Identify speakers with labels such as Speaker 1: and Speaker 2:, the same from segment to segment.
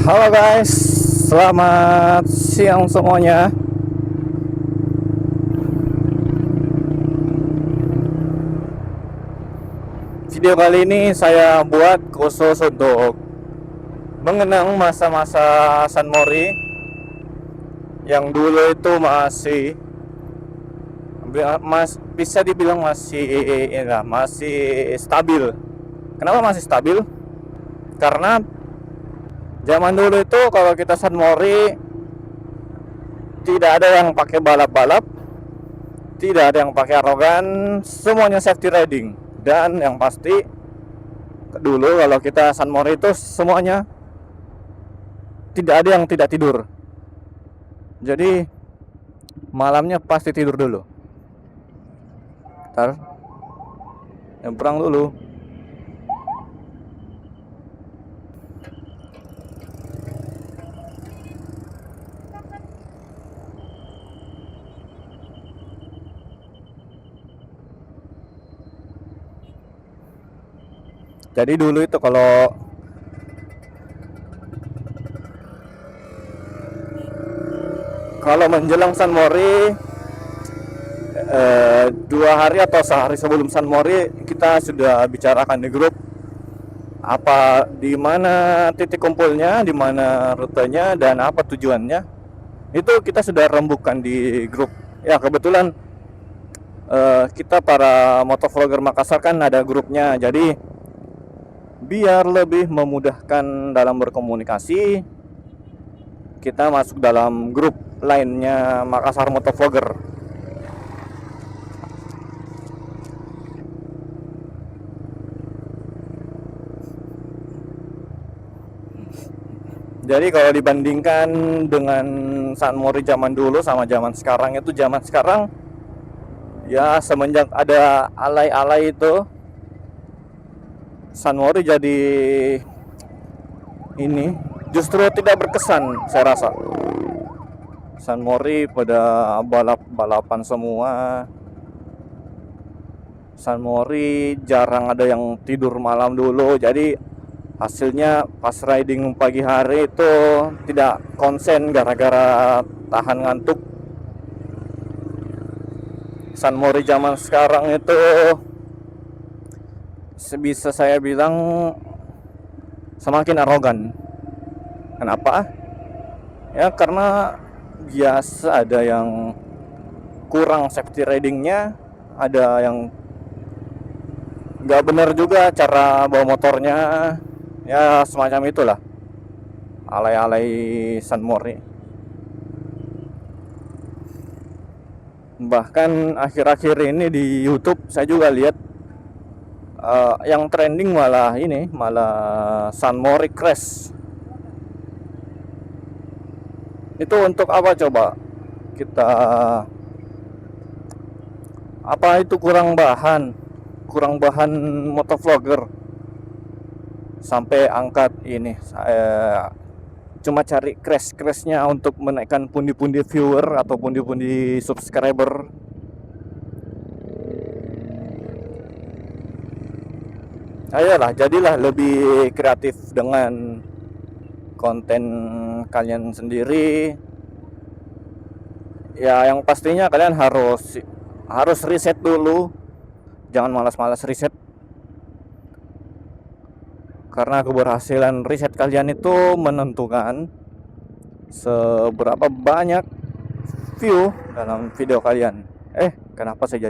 Speaker 1: Halo guys, selamat siang semuanya. Video kali ini saya buat khusus untuk mengenang masa-masa San Mori yang dulu itu bisa dibilang masih stabil. Kenapa masih stabil? Karena zaman dulu itu kalau kita San Mori tidak ada yang pakai balap-balap, tidak ada yang pakai arogan, semuanya safety riding. Dan yang pasti dulu kalau kita San Mori itu semuanya tidak ada yang tidak tidur. Jadi malamnya pasti tidur dulu. Ntar nyebrang dulu. Jadi dulu itu kalau menjelang San Mori 2 hari atau sehari sebelum San Mori kita sudah bicarakan di grup apa di mana titik kumpulnya, di mana rutenya dan apa tujuannya. Itu kita sudah rembukan di grup. Ya kebetulan kita para motovlogger Makassar kan ada grupnya. Jadi biar lebih memudahkan dalam berkomunikasi, kita masuk dalam grup lainnya Makassar Motovlogger. Jadi kalau dibandingkan dengan San Mori zaman dulu sama zaman sekarang, itu zaman sekarang ya semenjak ada alay-alay itu San Mori jadi ini justru tidak berkesan. Saya rasa San Mori pada balap-balapan semua. San Mori jarang ada yang tidur malam dulu. Jadi hasilnya pas riding pagi hari itu tidak konsen gara-gara tahan ngantuk. San Mori zaman sekarang itu bisa saya bilang semakin arogan. Kenapa? Ya karena biasa ada yang kurang safety ridingnya, ada yang nggak benar juga cara bawa motornya. Ya semacam itulah alay-alay San Mori. Bahkan akhir-akhir ini di YouTube saya juga lihat yang trending malah San Mori Crash. Itu untuk apa coba? Apa itu kurang bahan motovlogger sampai angkat ini. Saya cuma cari crash-crashnya untuk menaikkan pundi-pundi viewer atau pundi-pundi subscriber. Ayolah, jadilah lebih kreatif dengan konten kalian sendiri. Ya yang pastinya kalian harus riset dulu. Jangan malas-malas riset. Karena keberhasilan riset kalian itu menentukan seberapa banyak view dalam video kalian. Kenapa saya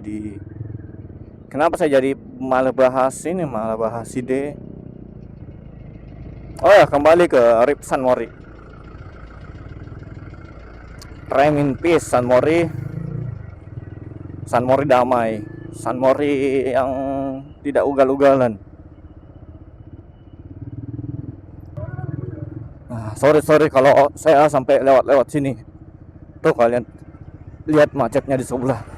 Speaker 1: jadi malah bahas ide. Oh ya, kembali ke RIP San Mori. Rest in peace San Mori. San Mori damai. San Mori yang tidak ugal-ugalan. Sorry kalau saya sampai lewat sini. Tuh kalian lihat macetnya di sebelah.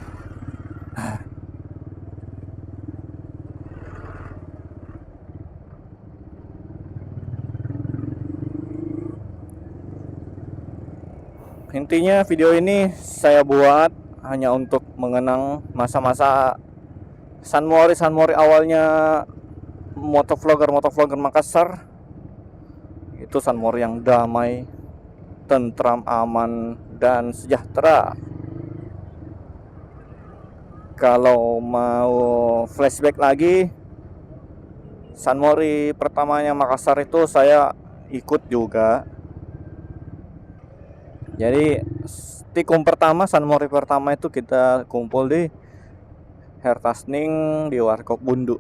Speaker 1: Intinya video ini saya buat hanya untuk mengenang masa-masa San Mori awalnya motovlogger Makassar. Itu San Mori yang damai, tentram, aman, dan sejahtera. Kalau mau flashback lagi, San Mori pertamanya Makassar itu saya ikut juga. Jadi tikung pertama, San Mori pertama itu kita kumpul di Hertasning di Warkop Bundu.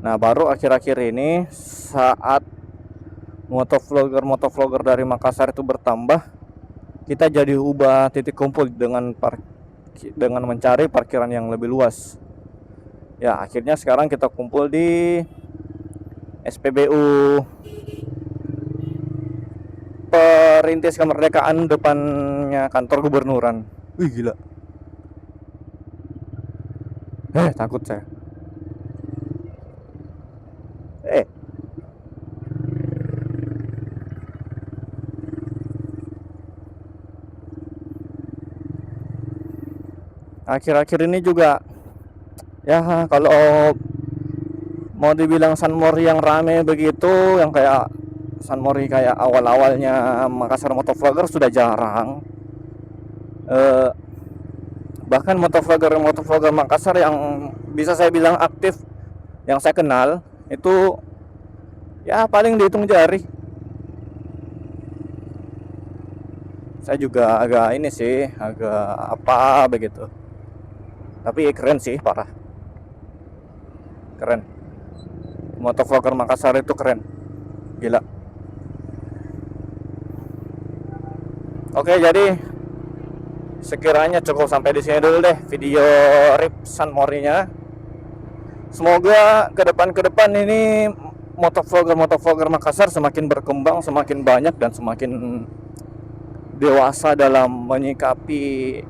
Speaker 1: Nah, baru akhir-akhir ini saat motovlogger dari Makassar itu bertambah, kita jadi ubah titik kumpul dengan mencari parkiran yang lebih luas. Ya, akhirnya sekarang kita kumpul di SPBU Perintis Kemerdekaan, depannya kantor gubernuran. Wih, gila. Takut saya. Akhir-akhir ini juga ya, kalau mau dibilang San Mori yang rame begitu, yang kayak San Mori kayak awal-awalnya Makassar motovlogger sudah jarang. Bahkan motovlogger Makassar yang bisa saya bilang aktif, yang saya kenal itu ya paling dihitung jari. Saya juga agak ini sih, agak apa begitu. Tapi keren sih, parah. Keren. Motovlogger Makassar itu keren. Gila. Oke, jadi sekiranya cukup sampai di sini dulu deh video RIP San Mori-nya. Semoga ke depan ini motovlogger Makassar semakin berkembang, semakin banyak, dan semakin dewasa dalam menyikapi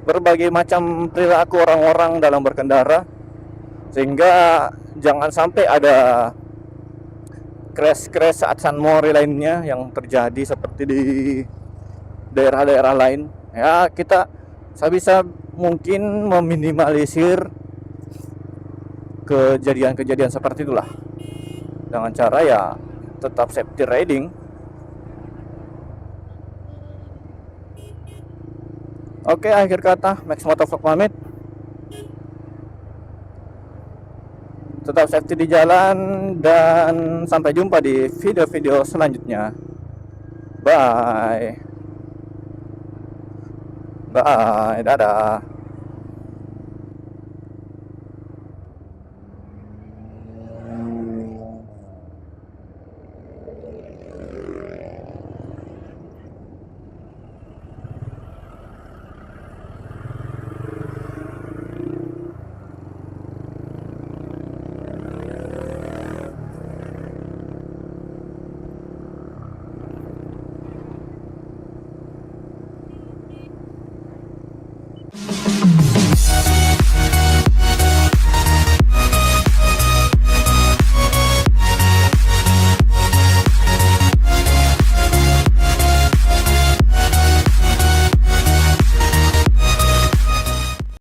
Speaker 1: berbagai macam perilaku orang-orang dalam berkendara, sehingga jangan sampai ada crash saat San Mori lainnya yang terjadi seperti di daerah-daerah lain. Ya, kita sebisa mungkin meminimalisir kejadian-kejadian seperti itulah dengan cara ya tetap safety riding. Oke, akhir kata Max Motovlog pamit. Tetap safety di jalan, dan sampai jumpa di video-video selanjutnya. Bye. Dadah.